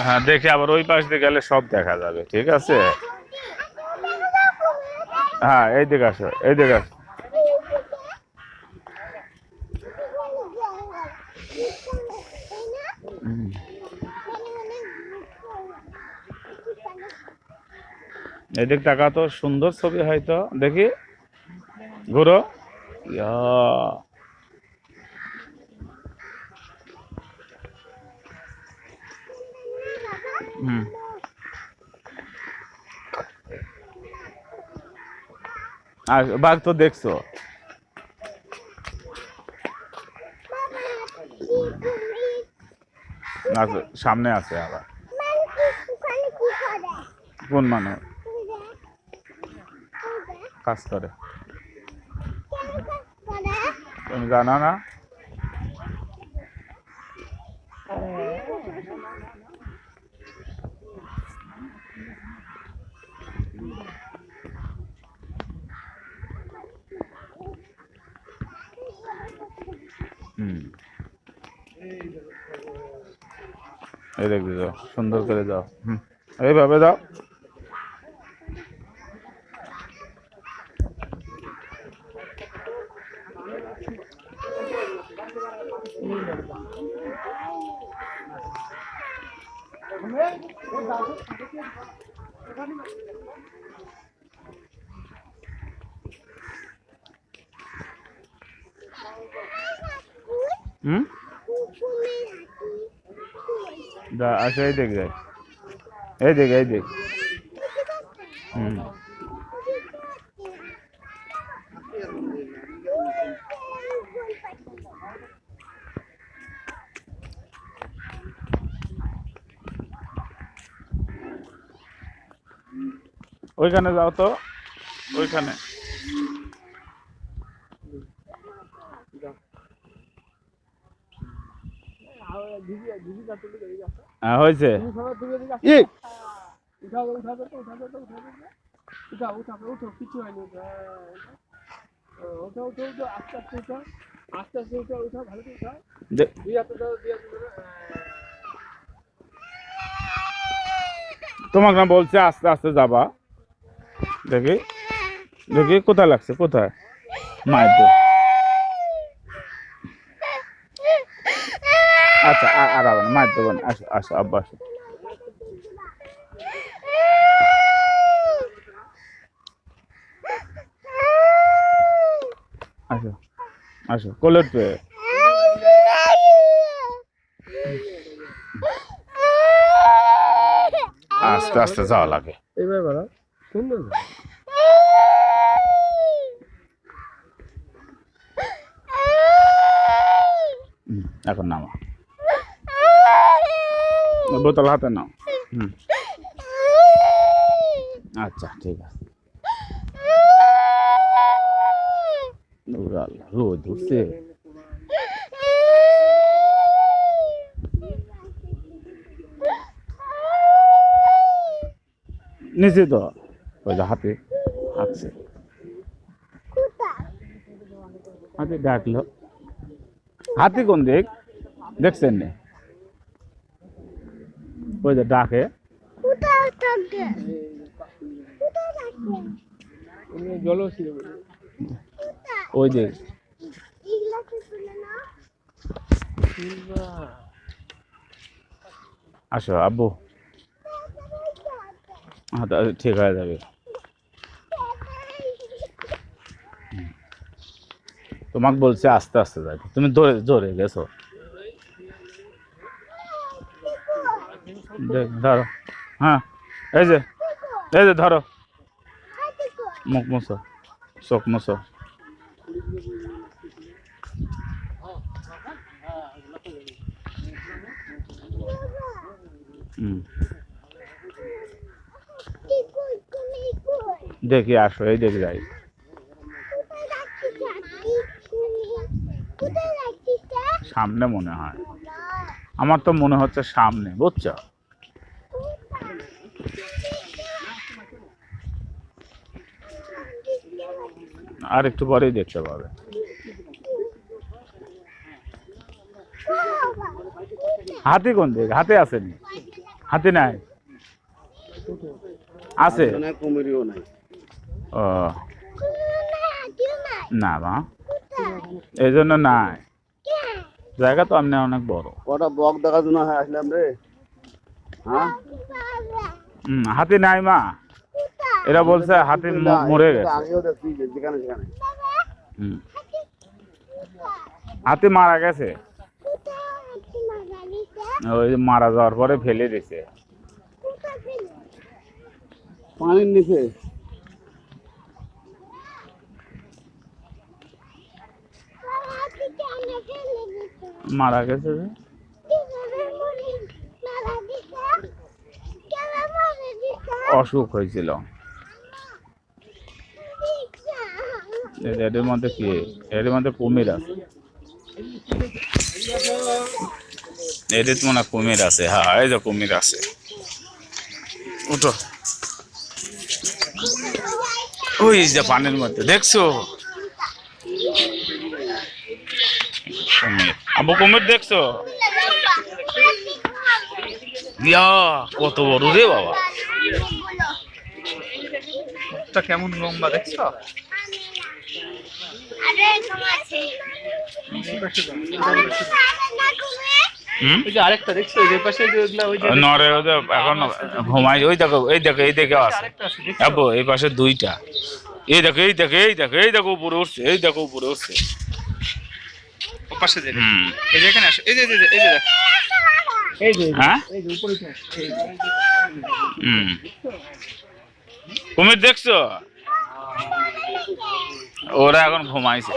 হ্যাঁ দেখি, আবার ওই পাশ দিয়ে গেলে সব দেখা যাবে, ঠিক আছে। হ্যাঁ এই দিকে আসো, এই দিকে আসো। এদিক টাকা তো সুন্দর ছবি হয়তো, দেখি ঘুরো। ইয়া, হুম, আর বাঘ তো দেখছো। আচ্ছা, সামনে আছে আবার। কোন মানুষ কাজ করে তুমি জানো না? হুম, এই দেখতে যাও, সুন্দর করে যাও। হুম, এইভাবে যাও। হুম, যা আসো, এই দিক যাই, এই দিক, এই দিক। হুম, ওইখানে যাও তো, ওইখানে। হ্যাঁ হয়েছে। তোমাকে না বলছে আস্তে আস্তে যাবা। দেখি দেখি কোথায় লাগছে, কোথায় মায়ের তো। আচ্ছা, আর আবার মায়ের দেবেন, আসো আসো আব্বা আসো। আসো আসো, কোলের পে। আস্তে আস্তে যাওয়া লাগে। এখন নামা, বোতল হাতে নাও। হুম, আচ্ছা ঠিক আছে। রোদ উঠছে। নিচে তো ওই যে হাতে আছে, হাতে ডাকলো। হাতি কোন দিক দেখছেন না? ওই যে ডাকে। ওই যে আসো আব্বু, ঠিক হয়ে যাবে। তোমাকে বলছে আস্তে আস্তে যাবে, তুমি দৌড়ে জোরে গেছো। ধরো, হ্যাঁ এই যে, এই যে ধরো, মুখ মুছো, চোখ মুছো। দেখি আসো, এই দেখি যাই। সামনে মনে হয়, আমার তো মনে হচ্ছে সামনে, বুঝছো? আর একটু পরেই দেখতে পাবে। হাতি কোন দিক? হাতে আসেনি। হাতি নাই, আছে কুমিরও নাই। ও না মা, এই জন্য নাই, জায়গা তো আপনি অনেক বড়। কটা বক দেখার জন্য আসলাম রে। হ্যাঁ হাতি নাই মা, এরা বলছে হাতি মরে গেছে। আগেও দেখছি যেখানে সেখানে। হাতি মারা গেছে, ওই মারা যাওয়ার পরে ফেলে দিছে পানির নিচে। মারা গেছে, অসুখ হয়েছিল। এর মধ্যে কি, এর মধ্যে কুমির আছে, এদের তো মনে কুমির আছে। হ্যাঁ এই যে কুমির আছে, উঠো। ওই যে পানির মধ্যে দেখছো কুমির, আবু কুমির দেখছো? ইয়া কত বড় রে বাবা, কেমন লম্বা দেখছো? আরেকটা দেখছো যে পাশে নরে এখন ঘুমাই। ওই দেখো এই দেখো, এই দেখে আছে আবু, এই পাশে দুইটা। এই দেখো এই দেখো এই দেখো এই দেখো উপরে উঠছে, এই দেখো উপরে উঠছে। ও পাশে যে এই যে এখানে আসো, এই যে এই যে এই যে এই যে হ্যাঁ এই যে উপরে কুমির দেখছো? ওরা এখন ঘুমাইছে।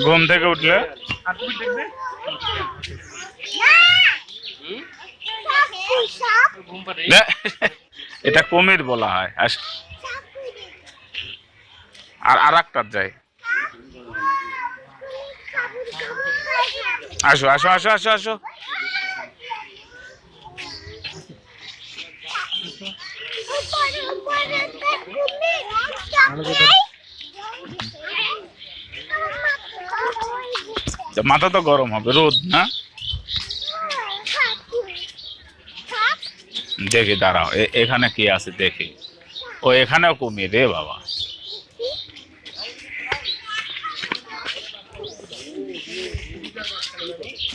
ঘুম থেকে উঠলে এটা কুমির বলা হয়। আর একটা যাই, আসো আসো আসো আসো আসো। মাথা তো গরম হবে, রোদ না। দেখি দাঁড়াও, এখানে কি আছে দেখি। ও এখানেও কুমির রে বাবা।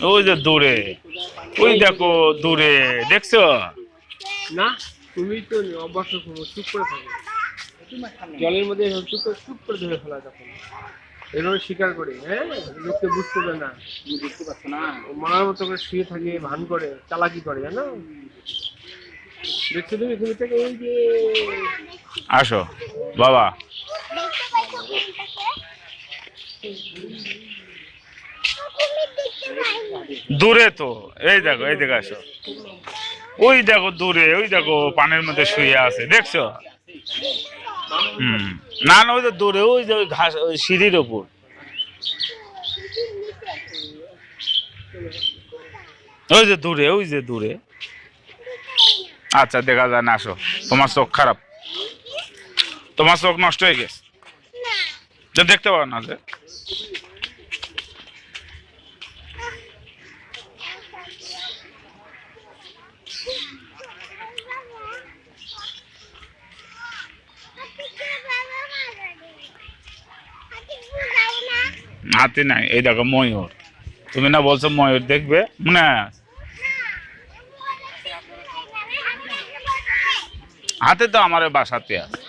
ওই যে দূরে, ওই দেখো দূরে দেখছো না? তুমি তো অভ্যাস চুপ করে থাকো জলের মধ্যে, চুপ করে ধরে ফেলা তখন এভাবে শিকার করে। হ্যাঁ লোককে বুঝতে পারে না, বুঝতে পারছো না, মার মতো করে শুয়ে থাকে, ভান করে, চালাকি করে, জানো? দেখছো তুমি কুমিরটাকে? এই যে আসো বাবা, দূরে তো, এই দেখো এই দেখো আসো। ওই দেখো দূরে, ওই দেখো পানির মধ্যে শুয়ে আছে দেখছো? না না, ওই যে দূরে, ওই যে ঘাস, ওই সিঁড়ির ওপর। ওই যে দূরে, ওই যে দূরে। আচ্ছা দেখা যায় না, আসো। তোমার চোখ খারাপ, তোমার চোখ নষ্ট হয়ে গেছে, দেখতে পাও না যে। হাতি নাই, এই দেখো ময়ূর। তুমি না বলছো ময়ূর দেখবে, মনে হাতে তো আমার বাসাতে আছে।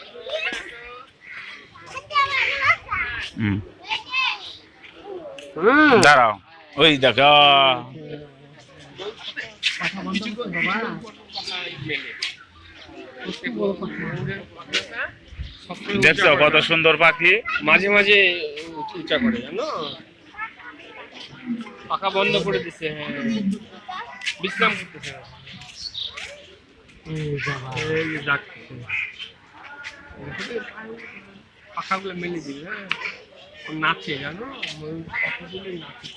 দাঁড়াও, ওই দেখো দেখছো কত সুন্দর পাখি। মাঝে মাঝে উঁচা করে, জানো? পাখা বন্ধ করে দিছে, হ্যাঁ বিশ্রাম করতেছে। পাখাগুলো মেলে দিবে, হ্যাঁ নাচে, জানো? নাচে।